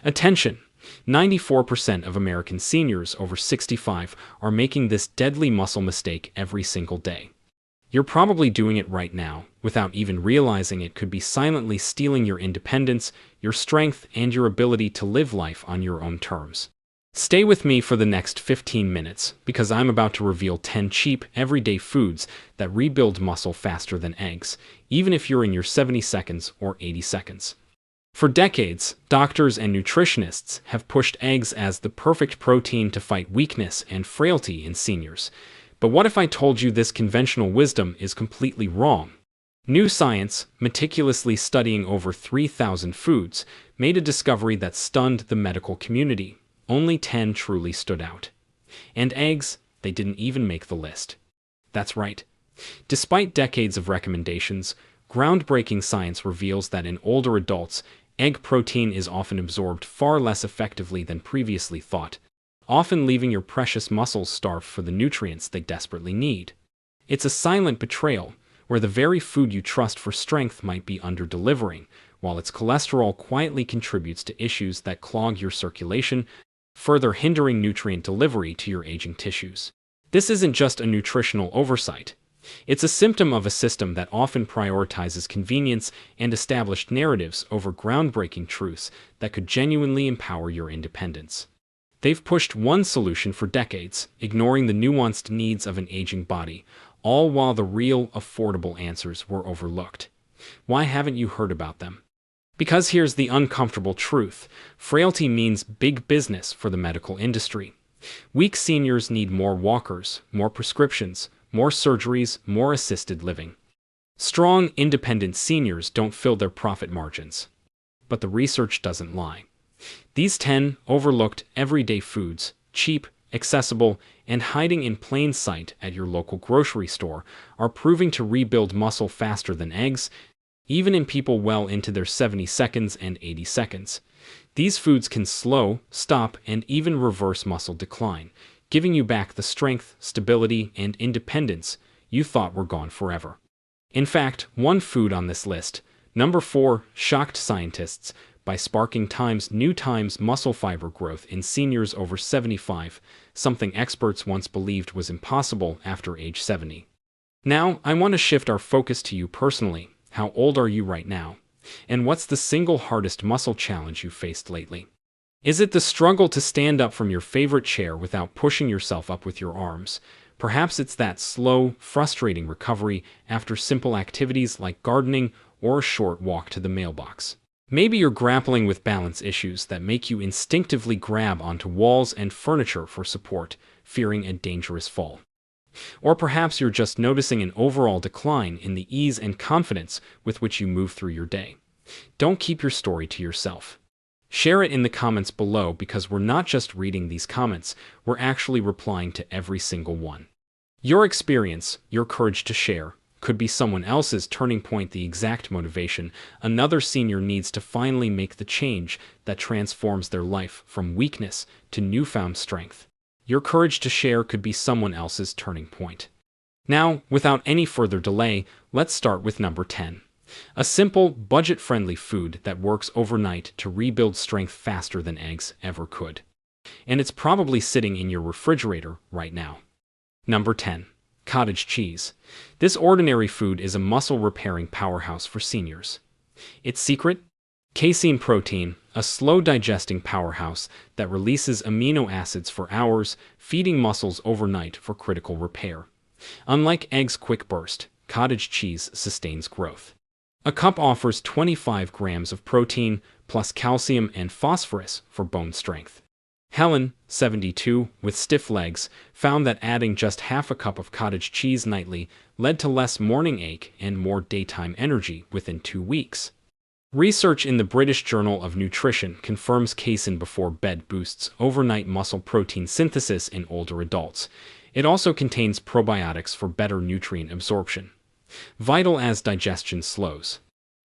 Attention! 94% of American seniors over 65 are making this deadly muscle mistake every single day. You're probably doing it right now, without even realizing it could be silently stealing your independence, your strength, and your ability to live life on your own terms. Stay with me for the next 15 minutes, because I'm about to reveal 10 cheap, everyday foods that rebuild muscle faster than eggs, even if you're in your 70 seconds or 80 seconds. For decades, doctors and nutritionists have pushed eggs as the perfect protein to fight weakness and frailty in seniors. But what if I told you this conventional wisdom is completely wrong? New science, meticulously studying over 3,000 foods, made a discovery that stunned the medical community. Only 10 truly stood out. And eggs, they didn't even make the list. That's right. Despite decades of recommendations, groundbreaking science reveals that in older adults, egg protein is often absorbed far less effectively than previously thought, often leaving your precious muscles starved for the nutrients they desperately need. It's a silent betrayal, where the very food you trust for strength might be under-delivering, while its cholesterol quietly contributes to issues that clog your circulation, further hindering nutrient delivery to your aging tissues. This isn't just a nutritional oversight. It's a symptom of a system that often prioritizes convenience and established narratives over groundbreaking truths that could genuinely empower your independence. They've pushed one solution for decades, ignoring the nuanced needs of an aging body, all while the real, affordable answers were overlooked. Why haven't you heard about them? Because here's the uncomfortable truth. Frailty means big business for the medical industry. Weak seniors need more walkers, more prescriptions, more surgeries, more assisted living. Strong, independent seniors don't fill their profit margins. But the research doesn't lie. These 10 overlooked everyday foods, cheap, accessible, and hiding in plain sight at your local grocery store, are proving to rebuild muscle faster than eggs, even in people well into their 70 seconds and 80 seconds. These foods can slow, stop, and even reverse muscle decline, giving you back the strength, stability, and independence you thought were gone forever. In fact, one food on this list, number 4, shocked scientists by sparking new times muscle fiber growth in seniors over 75, something experts once believed was impossible after age 70. Now, I want to shift our focus to you personally. How old are you right now? And what's the single hardest muscle challenge you've faced lately? Is it the struggle to stand up from your favorite chair without pushing yourself up with your arms? Perhaps it's that slow, frustrating recovery after simple activities like gardening or a short walk to the mailbox. Maybe you're grappling with balance issues that make you instinctively grab onto walls and furniture for support, fearing a dangerous fall. Or perhaps you're just noticing an overall decline in the ease and confidence with which you move through your day. Don't keep your story to yourself. Share it in the comments below, because we're not just reading these comments, we're actually replying to every single one. Your experience, your courage to share, could be someone else's turning point, the exact motivation another senior needs to finally make the change that transforms their life from weakness to newfound strength. Your courage to share could be someone else's turning point. Now, without any further delay, let's start with number 10. A simple, budget-friendly food that works overnight to rebuild strength faster than eggs ever could. And it's probably sitting in your refrigerator right now. Number 10. Cottage cheese. This ordinary food is a muscle-repairing powerhouse for seniors. Its secret? Casein protein, a slow-digesting powerhouse that releases amino acids for hours, feeding muscles overnight for critical repair. Unlike eggs' quick burst, cottage cheese sustains growth. A cup offers 25 grams of protein, plus calcium and phosphorus for bone strength. Helen, 72, with stiff legs, found that adding just half a cup of cottage cheese nightly led to less morning ache and more daytime energy within 2 weeks. Research in the British Journal of Nutrition confirms casein before bed boosts overnight muscle protein synthesis in older adults. It also contains probiotics for better nutrient absorption, vital as digestion slows.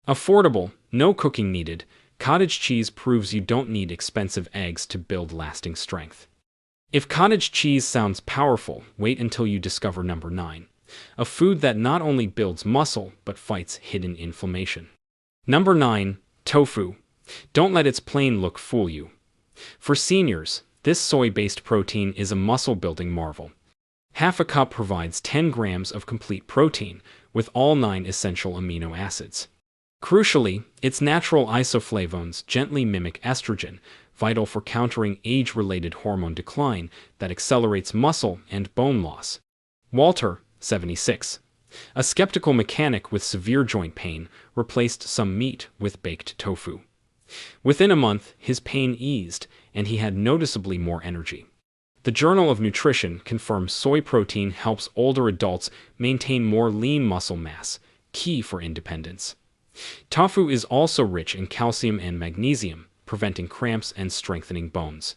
Affordable, no cooking needed, cottage cheese proves you don't need expensive eggs to build lasting strength. If cottage cheese sounds powerful, wait until you discover number 9, a food that not only builds muscle but fights hidden inflammation. Number 9. Tofu. Don't let its plain look fool you. For seniors, this soy-based protein is a muscle-building marvel. Half a cup provides 10 grams of complete protein, with all 9 essential amino acids. Crucially, its natural isoflavones gently mimic estrogen, vital for countering age-related hormone decline that accelerates muscle and bone loss. Walter, 76, a skeptical mechanic with severe joint pain, replaced some meat with baked tofu. Within a month, his pain eased, and he had noticeably more energy. The Journal of Nutrition confirms soy protein helps older adults maintain more lean muscle mass, key for independence. Tofu is also rich in calcium and magnesium, preventing cramps and strengthening bones.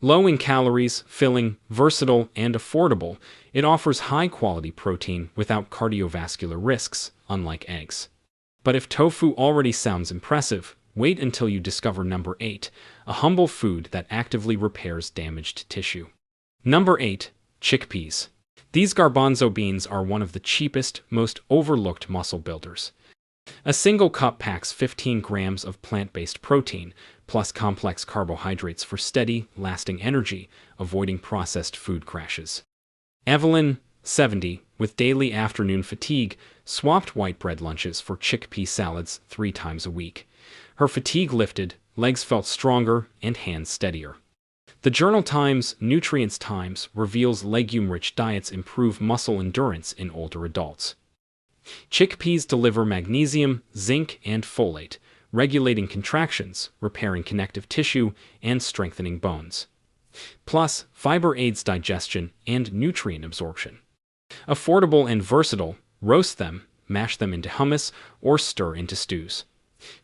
Low in calories, filling, versatile, and affordable, it offers high-quality protein without cardiovascular risks, unlike eggs. But if tofu already sounds impressive, wait until you discover number 8, a humble food that actively repairs damaged tissue. Number 8. Chickpeas. These garbanzo beans are one of the cheapest, most overlooked muscle builders. A single cup packs 15 grams of plant-based protein, plus complex carbohydrates for steady, lasting energy, avoiding processed food crashes. Evelyn, 70, with daily afternoon fatigue, swapped white bread lunches for chickpea salads 3 times a week. Her fatigue lifted, legs felt stronger, and hands steadier. The Journal Times Nutrients Times reveals legume-rich diets improve muscle endurance in older adults. Chickpeas deliver magnesium, zinc, and folate, regulating contractions, repairing connective tissue, and strengthening bones. Plus, fiber aids digestion and nutrient absorption. Affordable and versatile, roast them, mash them into hummus, or stir into stews.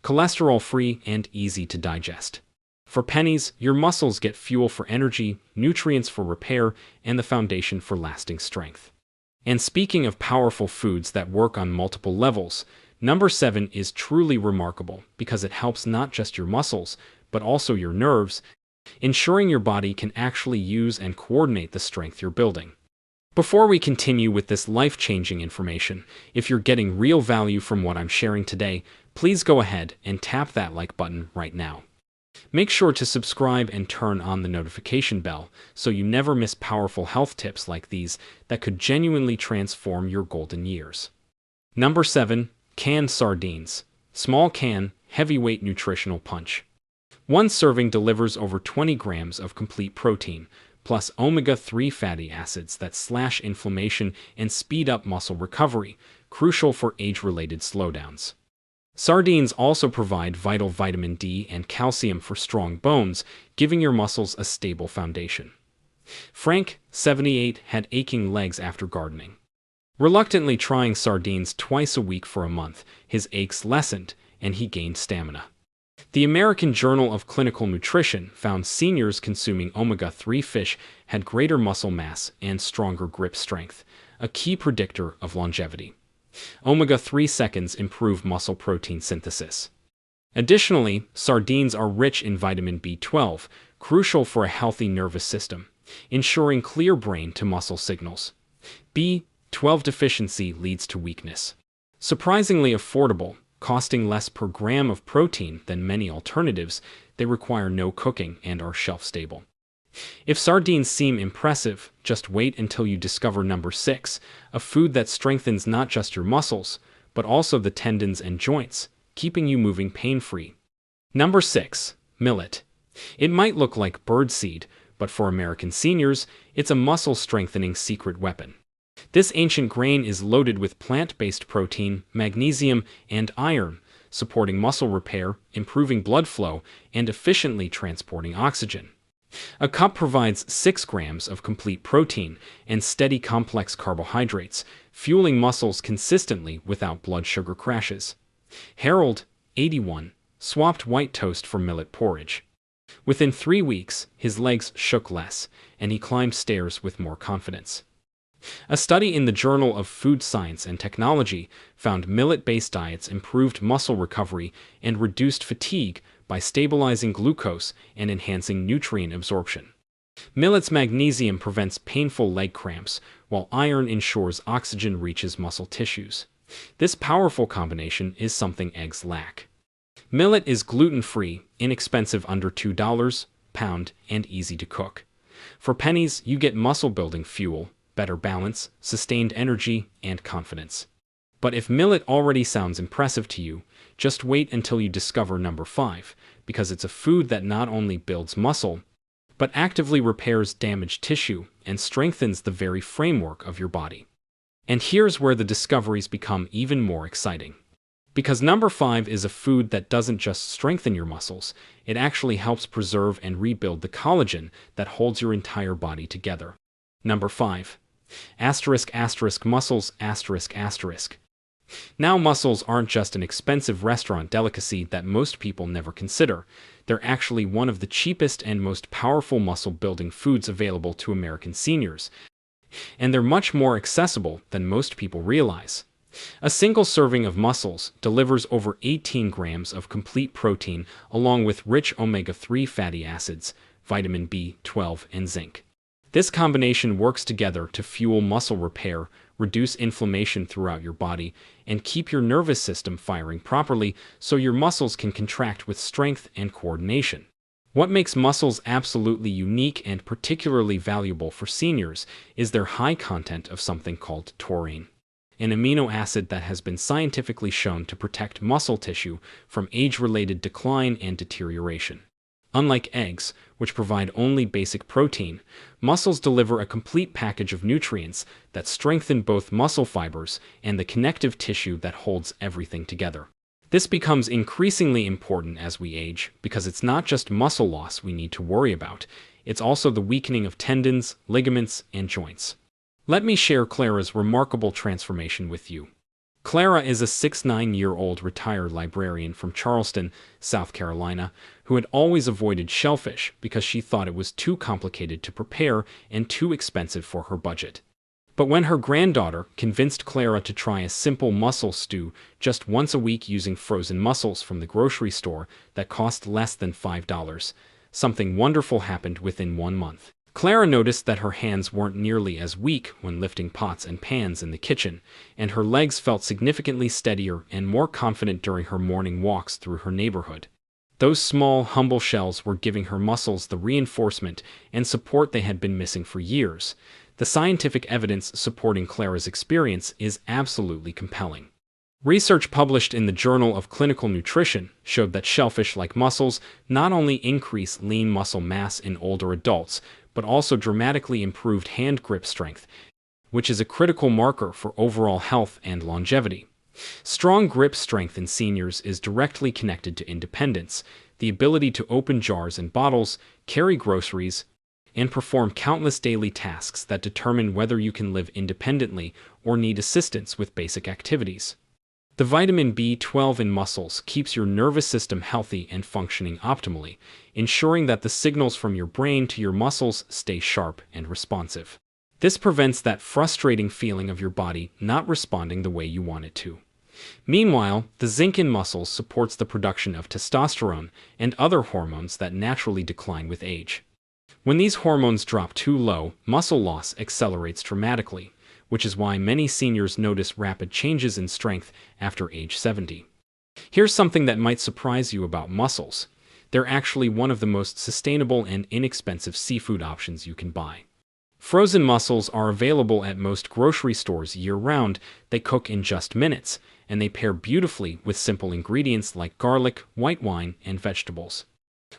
Cholesterol-free and easy to digest. For pennies, your muscles get fuel for energy, nutrients for repair, and the foundation for lasting strength. And speaking of powerful foods that work on multiple levels, number 7 is truly remarkable because it helps not just your muscles, but also your nerves, ensuring your body can actually use and coordinate the strength you're building. Before we continue with this life-changing information, if you're getting real value from what I'm sharing today, please go ahead and tap that like button right now. Make sure to subscribe and turn on the notification bell so you never miss powerful health tips like these that could genuinely transform your golden years. Number 7. Canned sardines. Small can, heavyweight nutritional punch. One serving delivers over 20 grams of complete protein, plus omega-3 fatty acids that slash inflammation and speed up muscle recovery, crucial for age-related slowdowns. Sardines also provide vital vitamin D and calcium for strong bones, giving your muscles a stable foundation. Frank, 78, had aching legs after gardening. Reluctantly trying sardines twice a week for a month, his aches lessened, and he gained stamina. The American Journal of Clinical Nutrition found seniors consuming omega-3 fish had greater muscle mass and stronger grip strength, a key predictor of longevity. Omega-3 seconds improve muscle protein synthesis. Additionally, sardines are rich in vitamin B12, crucial for a healthy nervous system, ensuring clear brain-to-muscle signals. B12 deficiency leads to weakness. Surprisingly affordable, costing less per gram of protein than many alternatives, they require no cooking and are shelf-stable. If sardines seem impressive, just wait until you discover number 6, a food that strengthens not just your muscles, but also the tendons and joints, keeping you moving pain-free. Number 6. Millet. It might look like birdseed, but for American seniors, it's a muscle-strengthening secret weapon. This ancient grain is loaded with plant-based protein, magnesium, and iron, supporting muscle repair, improving blood flow, and efficiently transporting oxygen. A cup provides 6 grams of complete protein and steady complex carbohydrates, fueling muscles consistently without blood sugar crashes. Harold, 81, swapped white toast for millet porridge. Within 3 weeks, his legs shook less, and he climbed stairs with more confidence. A study in the Journal of Food Science and Technology found millet-based diets improved muscle recovery and reduced fatigue by stabilizing glucose and enhancing nutrient absorption. Millet's magnesium prevents painful leg cramps, while iron ensures oxygen reaches muscle tissues. This powerful combination is something eggs lack. Millet is gluten-free, inexpensive under $2 pound, and easy to cook. For pennies, you get muscle-building fuel, better balance, sustained energy, and confidence. But if millet already sounds impressive to you, just wait until you discover number 5, because it's a food that not only builds muscle, but actively repairs damaged tissue and strengthens the very framework of your body. And here's where the discoveries become even more exciting. Because number 5 is a food that doesn't just strengthen your muscles, it actually helps preserve and rebuild the collagen that holds your entire body together. Number 5. Mussels. Now, mussels aren't just an expensive restaurant delicacy that most people never consider. They're actually one of the cheapest and most powerful muscle-building foods available to American seniors, and they're much more accessible than most people realize. A single serving of mussels delivers over 18 grams of complete protein along with rich omega-3 fatty acids, vitamin B12, and zinc. This combination works together to fuel muscle repair, reduce inflammation throughout your body, and keep your nervous system firing properly so your muscles can contract with strength and coordination. What makes mussels absolutely unique and particularly valuable for seniors is their high content of something called taurine, an amino acid that has been scientifically shown to protect muscle tissue from age-related decline and deterioration. Unlike eggs, which provide only basic protein, mussels deliver a complete package of nutrients that strengthen both muscle fibers and the connective tissue that holds everything together. This becomes increasingly important as we age because it's not just muscle loss we need to worry about, it's also the weakening of tendons, ligaments, and joints. Let me share Clara's remarkable transformation with you. Clara is a 69-year-old retired librarian from Charleston, South Carolina, who had always avoided shellfish because she thought it was too complicated to prepare and too expensive for her budget. But when her granddaughter convinced Clara to try a simple mussel stew just once a week using frozen mussels from the grocery store that cost less than $5, something wonderful happened within 1 month. Clara noticed that her hands weren't nearly as weak when lifting pots and pans in the kitchen, and her legs felt significantly steadier and more confident during her morning walks through her neighborhood. Those small, humble shells were giving her muscles the reinforcement and support they had been missing for years. The scientific evidence supporting Clara's experience is absolutely compelling. Research published in the Journal of Clinical Nutrition showed that shellfish like mussels not only increase lean muscle mass in older adults, but also dramatically improved hand grip strength, which is a critical marker for overall health and longevity. Strong grip strength in seniors is directly connected to independence, the ability to open jars and bottles, carry groceries, and perform countless daily tasks that determine whether you can live independently or need assistance with basic activities. The vitamin B12 in mussels keeps your nervous system healthy and functioning optimally, ensuring that the signals from your brain to your muscles stay sharp and responsive. This prevents that frustrating feeling of your body not responding the way you want it to. Meanwhile, the zinc in mussels supports the production of testosterone and other hormones that naturally decline with age. When these hormones drop too low, muscle loss accelerates dramatically, which is why many seniors notice rapid changes in strength after age 70. Here's something that might surprise you about mussels. They're actually one of the most sustainable and inexpensive seafood options you can buy. Frozen mussels are available at most grocery stores year-round. They cook in just minutes, and they pair beautifully with simple ingredients like garlic, white wine, and vegetables.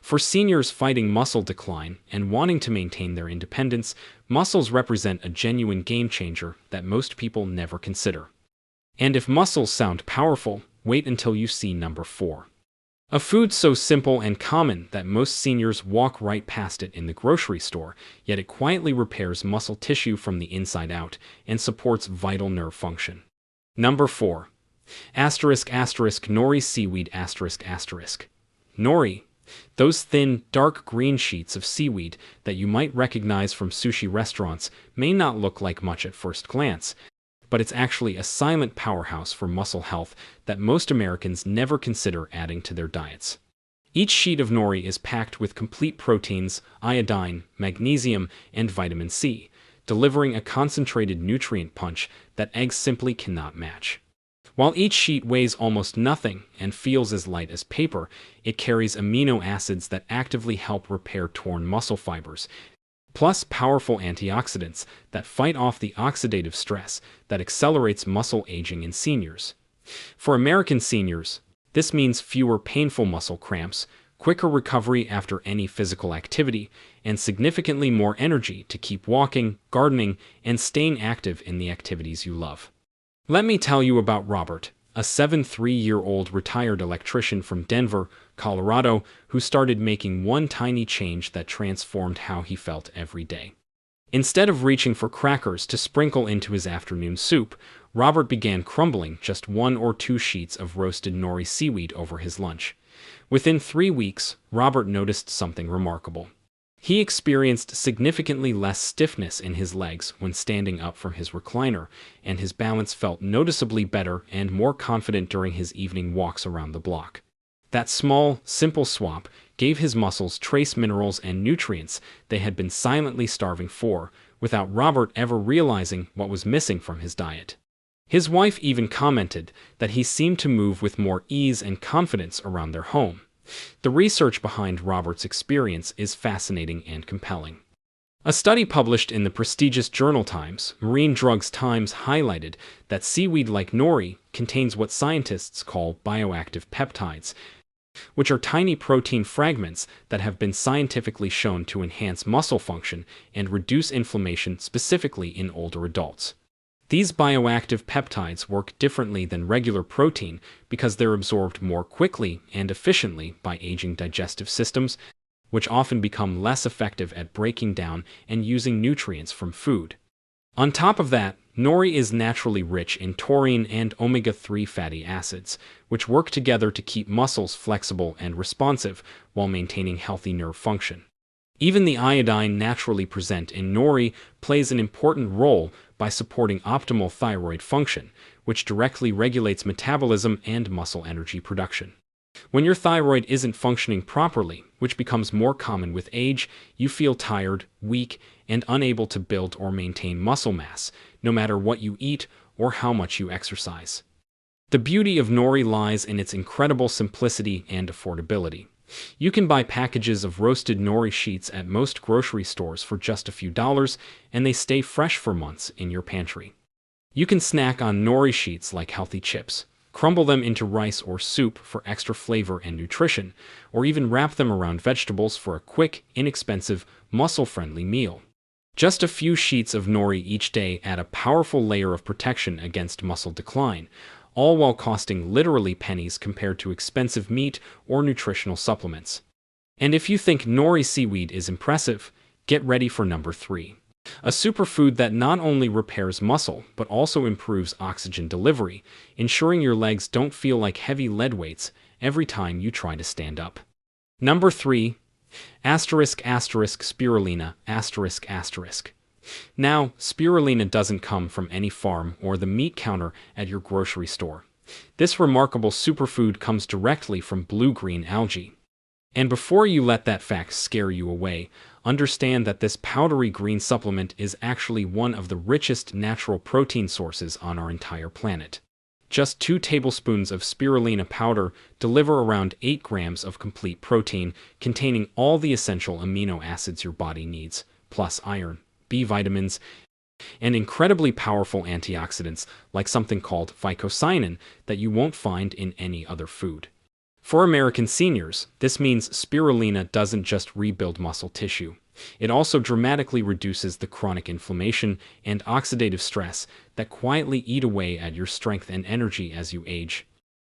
For seniors fighting muscle decline and wanting to maintain their independence, mussels represent a genuine game changer that most people never consider. And if mussels sound powerful, wait until you see number 4. A food so simple and common that most seniors walk right past it in the grocery store, yet it quietly repairs muscle tissue from the inside out and supports vital nerve function. Number 4. Nori seaweed. Nori. Those thin, dark green sheets of seaweed that you might recognize from sushi restaurants may not look like much at first glance, but it's actually a silent powerhouse for muscle health that most Americans never consider adding to their diets. Each sheet of nori is packed with complete proteins, iodine, magnesium, and vitamin C, delivering a concentrated nutrient punch that eggs simply cannot match. While each sheet weighs almost nothing and feels as light as paper, it carries amino acids that actively help repair torn muscle fibers, plus powerful antioxidants that fight off the oxidative stress that accelerates muscle aging in seniors. For American seniors, this means fewer painful muscle cramps, quicker recovery after any physical activity, and significantly more energy to keep walking, gardening, and staying active in the activities you love. Let me tell you about Robert, a 73-year-old retired electrician from Denver, Colorado, who started making one tiny change that transformed how he felt every day. Instead of reaching for crackers to sprinkle into his afternoon soup, Robert began crumbling just 1 or 2 sheets of roasted nori seaweed over his lunch. Within 3 weeks, Robert noticed something remarkable. He experienced significantly less stiffness in his legs when standing up from his recliner, and his balance felt noticeably better and more confident during his evening walks around the block. That small, simple swap gave his muscles trace minerals and nutrients they had been silently starving for, without Robert ever realizing what was missing from his diet. His wife even commented that he seemed to move with more ease and confidence around their home. The research behind Robert's experience is fascinating and compelling. A study published in the prestigious journal Marine Drugs Times highlighted that seaweed like nori contains what scientists call bioactive peptides, which are tiny protein fragments that have been scientifically shown to enhance muscle function and reduce inflammation specifically in older adults. These bioactive peptides work differently than regular protein because they're absorbed more quickly and efficiently by aging digestive systems, which often become less effective at breaking down and using nutrients from food. On top of that, nori is naturally rich in taurine and omega-3 fatty acids, which work together to keep muscles flexible and responsive while maintaining healthy nerve function. Even the iodine naturally present in nori plays an important role by supporting optimal thyroid function, which directly regulates metabolism and muscle energy production. When your thyroid isn't functioning properly, which becomes more common with age, you feel tired, weak, and unable to build or maintain muscle mass, no matter what you eat or how much you exercise. The beauty of nori lies in its incredible simplicity and affordability. You can buy packages of roasted nori sheets at most grocery stores for just a few dollars, and they stay fresh for months in your pantry. You can snack on nori sheets like healthy chips, crumble them into rice or soup for extra flavor and nutrition, or even wrap them around vegetables for a quick, inexpensive, muscle-friendly meal. Just a few sheets of nori each day add a powerful layer of protection against muscle decline, all while costing literally pennies compared to expensive meat or nutritional supplements. And if you think nori seaweed is impressive, get ready for number 3. A superfood that not only repairs muscle, but also improves oxygen delivery, ensuring your legs don't feel like heavy lead weights every time you try to stand up. Number 3. Spirulina. Now, spirulina doesn't come from any farm or the meat counter at your grocery store. This remarkable superfood comes directly from blue-green algae. And before you let that fact scare you away, understand that this powdery green supplement is actually one of the richest natural protein sources on our entire planet. Just 2 tablespoons of spirulina powder deliver around 8 grams of complete protein, containing all the essential amino acids your body needs, plus iron, B vitamins, and incredibly powerful antioxidants like something called phycocyanin that you won't find in any other food. For American seniors, this means spirulina doesn't just rebuild muscle tissue. It also dramatically reduces the chronic inflammation and oxidative stress that quietly eat away at your strength and energy as you age,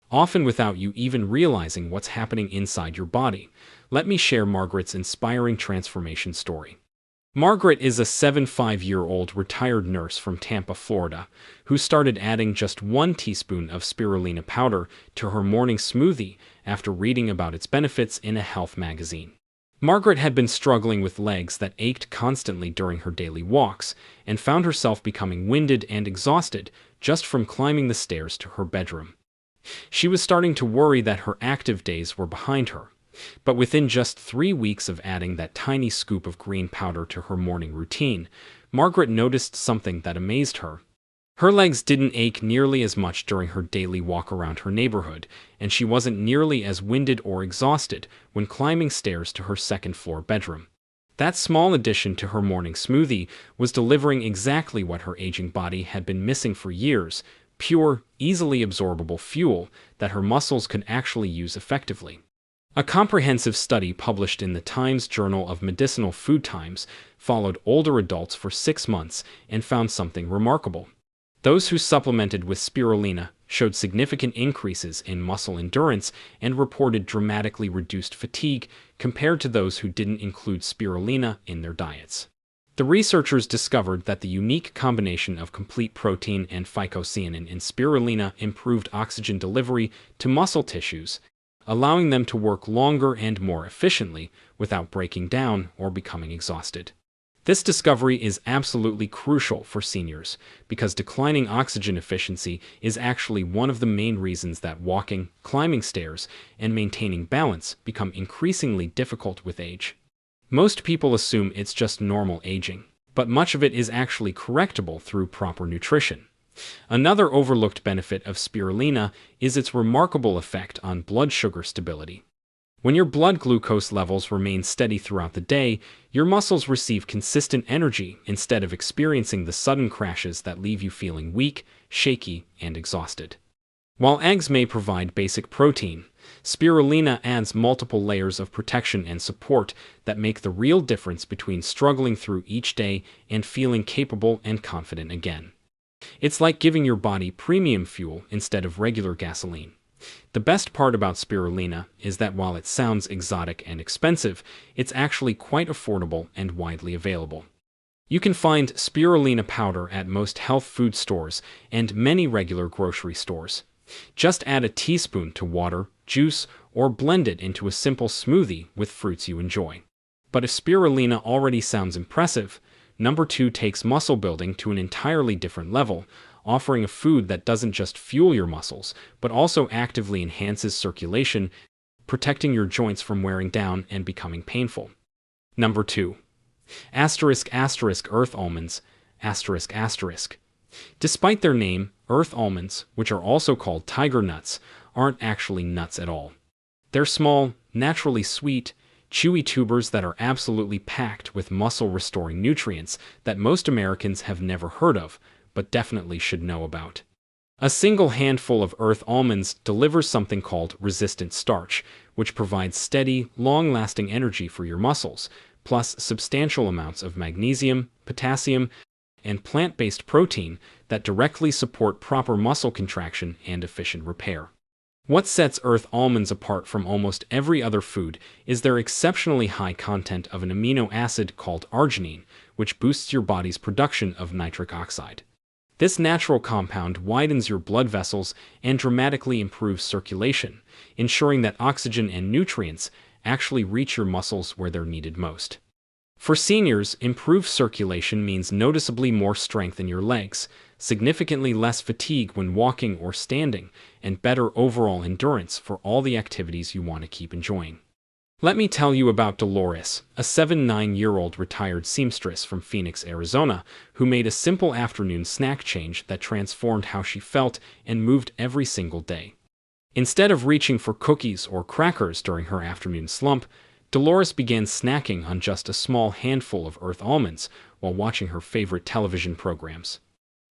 often without you even realizing what's happening inside your body. Let me share Margaret's inspiring transformation story. Margaret is a 75-year-old retired nurse from Tampa, Florida, who started adding just 1 teaspoon of spirulina powder to her morning smoothie after reading about its benefits in a health magazine. Margaret had been struggling with legs that ached constantly during her daily walks and found herself becoming winded and exhausted just from climbing the stairs to her bedroom. She was starting to worry that her active days were behind her. But within just 3 weeks of adding that tiny scoop of green powder to her morning routine, Margaret noticed something that amazed her. Her legs didn't ache nearly as much during her daily walk around her neighborhood, and she wasn't nearly as winded or exhausted when climbing stairs to her second-floor bedroom. That small addition to her morning smoothie was delivering exactly what her aging body had been missing for years: pure, easily absorbable fuel that her muscles could actually use effectively. A comprehensive study published in the Times Journal of Medicinal Food Times followed older adults for 6 months and found something remarkable. Those who supplemented with spirulina showed significant increases in muscle endurance and reported dramatically reduced fatigue compared to those who didn't include spirulina in their diets. The researchers discovered that the unique combination of complete protein and phycocyanin in spirulina improved oxygen delivery to muscle tissues, allowing them to work longer and more efficiently without breaking down or becoming exhausted. This discovery is absolutely crucial for seniors because declining oxygen efficiency is actually one of the main reasons that walking, climbing stairs, and maintaining balance become increasingly difficult with age. Most people assume it's just normal aging, but much of it is actually correctable through proper nutrition. Another overlooked benefit of spirulina is its remarkable effect on blood sugar stability. When your blood glucose levels remain steady throughout the day, your muscles receive consistent energy instead of experiencing the sudden crashes that leave you feeling weak, shaky, and exhausted. While eggs may provide basic protein, spirulina adds multiple layers of protection and support that make the real difference between struggling through each day and feeling capable and confident again. It's like giving your body premium fuel instead of regular gasoline. The best part about spirulina is that while it sounds exotic and expensive, it's actually quite affordable and widely available. You can find spirulina powder at most health food stores and many regular grocery stores. Just add a teaspoon to water, juice, or blend it into a simple smoothie with fruits you enjoy. But if spirulina already sounds impressive, number 2 takes muscle building to an entirely different level, offering a food that doesn't just fuel your muscles, but also actively enhances circulation, protecting your joints from wearing down and becoming painful. Number 2. Earth almonds. Despite their name, earth almonds, which are also called tiger nuts, aren't actually nuts at all. They're small, naturally sweet, chewy tubers that are absolutely packed with muscle-restoring nutrients that most Americans have never heard of, but definitely should know about. A single handful of earth almonds delivers something called resistant starch, which provides steady, long-lasting energy for your muscles, plus substantial amounts of magnesium, potassium, and plant-based protein that directly support proper muscle contraction and efficient repair. What sets earth almonds apart from almost every other food is their exceptionally high content of an amino acid called arginine, which boosts your body's production of nitric oxide. This natural compound widens your blood vessels and dramatically improves circulation, ensuring that oxygen and nutrients actually reach your muscles where they're needed most. For seniors, improved circulation means noticeably more strength in your legs, significantly less fatigue when walking or standing, and better overall endurance for all the activities you want to keep enjoying. Let me tell you about Dolores, a 79-year-old retired seamstress from Phoenix, Arizona, who made a simple afternoon snack change that transformed how she felt and moved every single day. Instead of reaching for cookies or crackers during her afternoon slump, Dolores began snacking on just a small handful of earth almonds while watching her favorite television programs.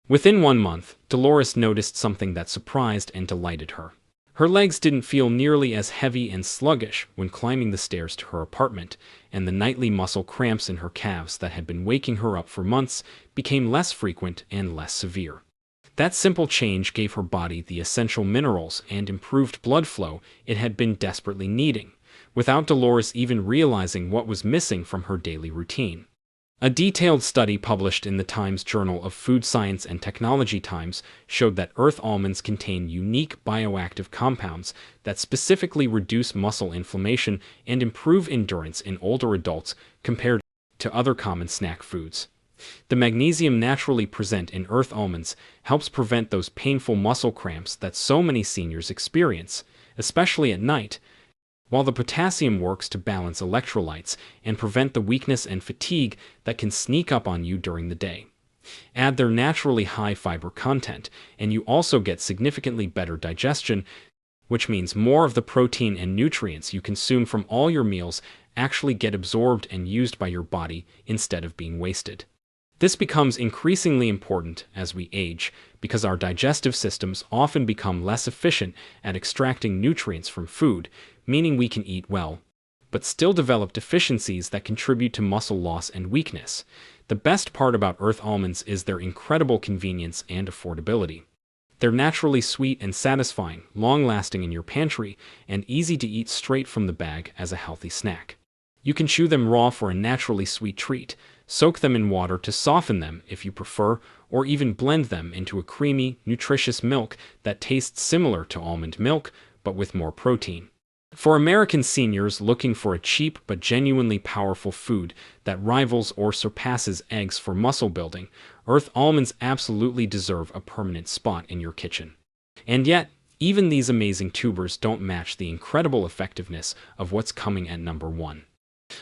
Within 1 month, Dolores noticed something that surprised and delighted her. Her legs didn't feel nearly as heavy and sluggish when climbing the stairs to her apartment, and the nightly muscle cramps in her calves that had been waking her up for months became less frequent and less severe. That simple change gave her body the essential minerals and improved blood flow it had been desperately needing, without Dolores even realizing what was missing from her daily routine. A detailed study published in the Times Journal of Food Science and Technology Times showed that earth almonds contain unique bioactive compounds that specifically reduce muscle inflammation and improve endurance in older adults compared to other common snack foods. The magnesium naturally present in earth almonds helps prevent those painful muscle cramps that so many seniors experience, especially at night, while the potassium works to balance electrolytes and prevent the weakness and fatigue that can sneak up on you during the day. Add their naturally high fiber content, and you also get significantly better digestion, which means more of the protein and nutrients you consume from all your meals actually get absorbed and used by your body instead of being wasted. This becomes increasingly important as we age because our digestive systems often become less efficient at extracting nutrients from food, meaning we can eat well, but still develop deficiencies that contribute to muscle loss and weakness. The best part about Earth almonds is their incredible convenience and affordability. They're naturally sweet and satisfying, long-lasting in your pantry, and easy to eat straight from the bag as a healthy snack. You can chew them raw for a naturally sweet treat, soak them in water to soften them if you prefer, or even blend them into a creamy, nutritious milk that tastes similar to almond milk, but with more protein. For American seniors looking for a cheap but genuinely powerful food that rivals or surpasses eggs for muscle building, Earth almonds absolutely deserve a permanent spot in your kitchen. And yet, even these amazing tubers don't match the incredible effectiveness of what's coming at number 1.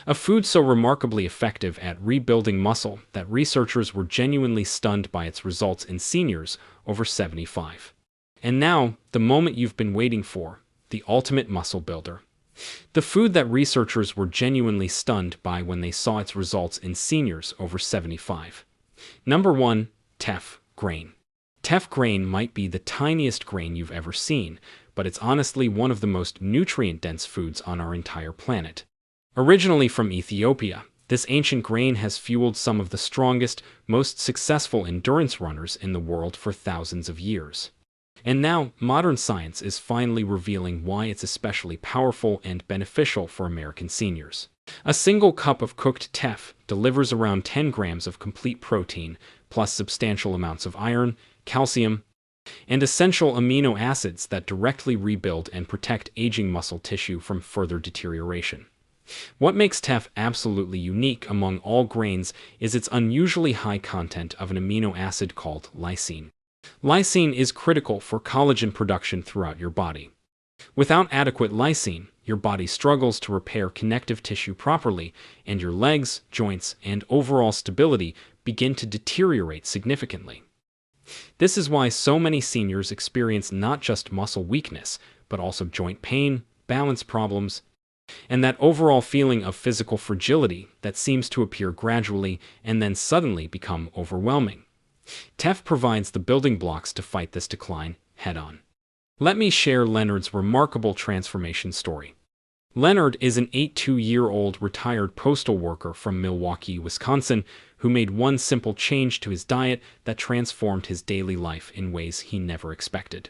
A food so remarkably effective at rebuilding muscle that researchers were genuinely stunned by its results in seniors over 75. And now, the moment you've been waiting for, the ultimate muscle builder. The food that researchers were genuinely stunned by when they saw its results in seniors over 75. Number 1. Teff grain. Teff grain might be the tiniest grain you've ever seen, but it's honestly one of the most nutrient-dense foods on our entire planet. Originally from Ethiopia, this ancient grain has fueled some of the strongest, most successful endurance runners in the world for thousands of years. And now, modern science is finally revealing why it's especially powerful and beneficial for American seniors. A single cup of cooked teff delivers around 10 grams of complete protein, plus substantial amounts of iron, calcium, and essential amino acids that directly rebuild and protect aging muscle tissue from further deterioration. What makes teff absolutely unique among all grains is its unusually high content of an amino acid called lysine. Lysine is critical for collagen production throughout your body. Without adequate lysine, your body struggles to repair connective tissue properly, and your legs, joints, and overall stability begin to deteriorate significantly. This is why so many seniors experience not just muscle weakness, but also joint pain, balance problems, and that overall feeling of physical fragility that seems to appear gradually and then suddenly become overwhelming. Teff provides the building blocks to fight this decline head-on. Let me share Leonard's remarkable transformation story. Leonard is an 82-year-old retired postal worker from Milwaukee, Wisconsin, who made one simple change to his diet that transformed his daily life in ways he never expected.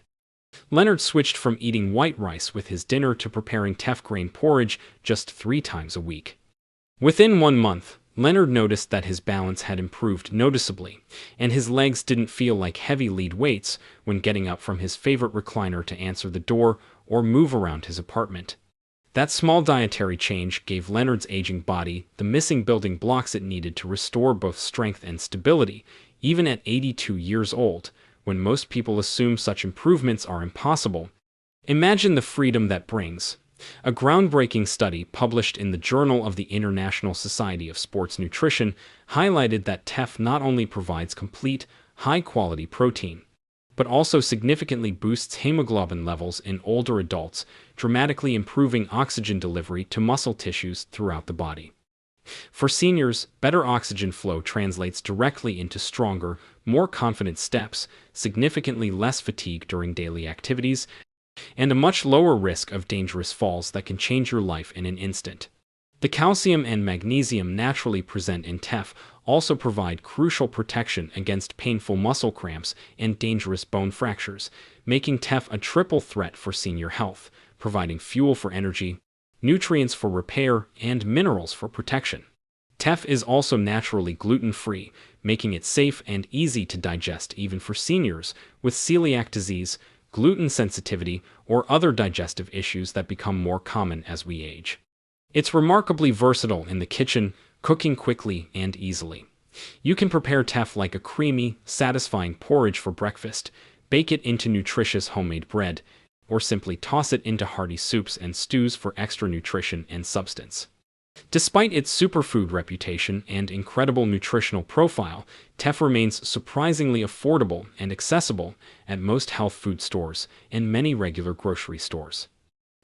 Leonard switched from eating white rice with his dinner to preparing teff grain porridge just 3 times a week. Within 1 month, Leonard noticed that his balance had improved noticeably, and his legs didn't feel like heavy lead weights when getting up from his favorite recliner to answer the door or move around his apartment. That small dietary change gave Leonard's aging body the missing building blocks it needed to restore both strength and stability, even at 82 years old, when most people assume such improvements are impossible. Imagine the freedom that brings. A groundbreaking study published in the Journal of the International Society of Sports Nutrition highlighted that teff not only provides complete, high-quality protein, but also significantly boosts hemoglobin levels in older adults, dramatically improving oxygen delivery to muscle tissues throughout the body. For seniors, better oxygen flow translates directly into stronger, more confident steps, significantly less fatigue during daily activities, and a much lower risk of dangerous falls that can change your life in an instant. The calcium and magnesium naturally present in teff also provide crucial protection against painful muscle cramps and dangerous bone fractures, making teff a triple threat for senior health, providing fuel for energy, nutrients for repair, and minerals for protection. Teff is also naturally gluten-free, making it safe and easy to digest even for seniors with celiac disease, gluten sensitivity, or other digestive issues that become more common as we age. It's remarkably versatile in the kitchen, cooking quickly and easily. You can prepare teff like a creamy, satisfying porridge for breakfast, bake it into nutritious homemade bread, or simply toss it into hearty soups and stews for extra nutrition and substance. Despite its superfood reputation and incredible nutritional profile, Teff remains surprisingly affordable and accessible at most health food stores and many regular grocery stores.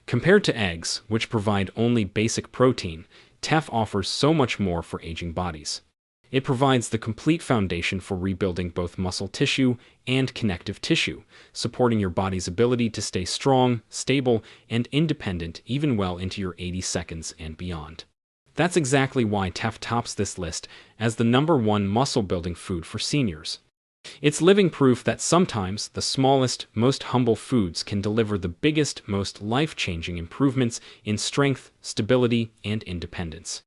Compared to eggs, which provide only basic protein, Teff offers so much more for aging bodies. It provides the complete foundation for rebuilding both muscle tissue and connective tissue, supporting your body's ability to stay strong, stable, and independent even well into your 80 seconds and beyond. That's exactly why Teff tops this list as the #1 muscle-building food for seniors. It's living proof that sometimes the smallest, most humble foods can deliver the biggest, most life-changing improvements in strength, stability, and independence.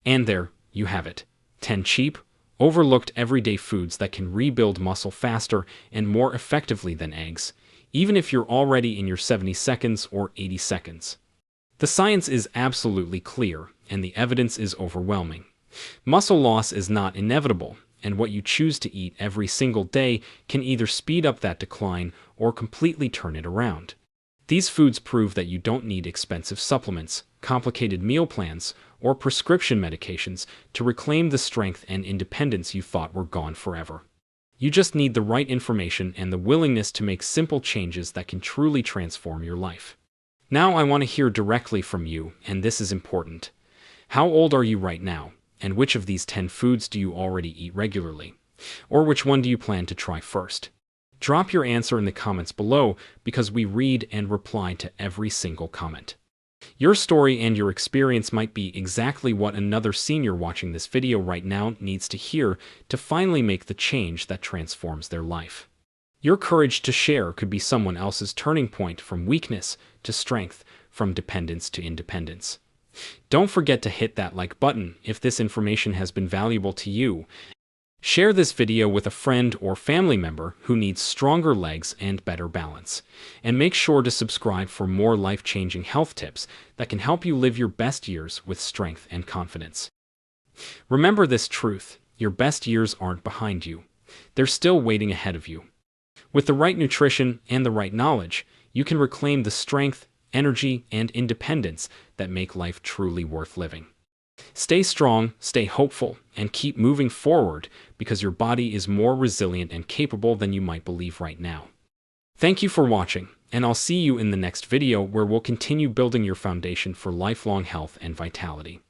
And there you have it. 10 cheap, overlooked everyday foods that can rebuild muscle faster and more effectively than eggs, even if you're already in your 70 seconds or 80 seconds. The science is absolutely clear, and the evidence is overwhelming. Muscle loss is not inevitable, and what you choose to eat every single day can either speed up that decline or completely turn it around. These foods prove that you don't need expensive supplements, complicated meal plans, or prescription medications to reclaim the strength and independence you thought were gone forever. You just need the right information and the willingness to make simple changes that can truly transform your life. Now I want to hear directly from you, and this is important. How old are you right now, and which of these 10 foods do you already eat regularly? Or which one do you plan to try first? Drop your answer in the comments below because we read and reply to every single comment. Your story and your experience might be exactly what another senior watching this video right now needs to hear to finally make the change that transforms their life. Your courage to share could be someone else's turning point from weakness to strength, from dependence to independence. Don't forget to hit that like button if this information has been valuable to you. Share this video with a friend or family member who needs stronger legs and better balance. And make sure to subscribe for more life-changing health tips that can help you live your best years with strength and confidence. Remember this truth: your best years aren't behind you. They're still waiting ahead of you. With the right nutrition and the right knowledge, you can reclaim the strength, energy, and independence that make life truly worth living. Stay strong, stay hopeful, and keep moving forward because your body is more resilient and capable than you might believe right now. Thank you for watching, and I'll see you in the next video where we'll continue building your foundation for lifelong health and vitality.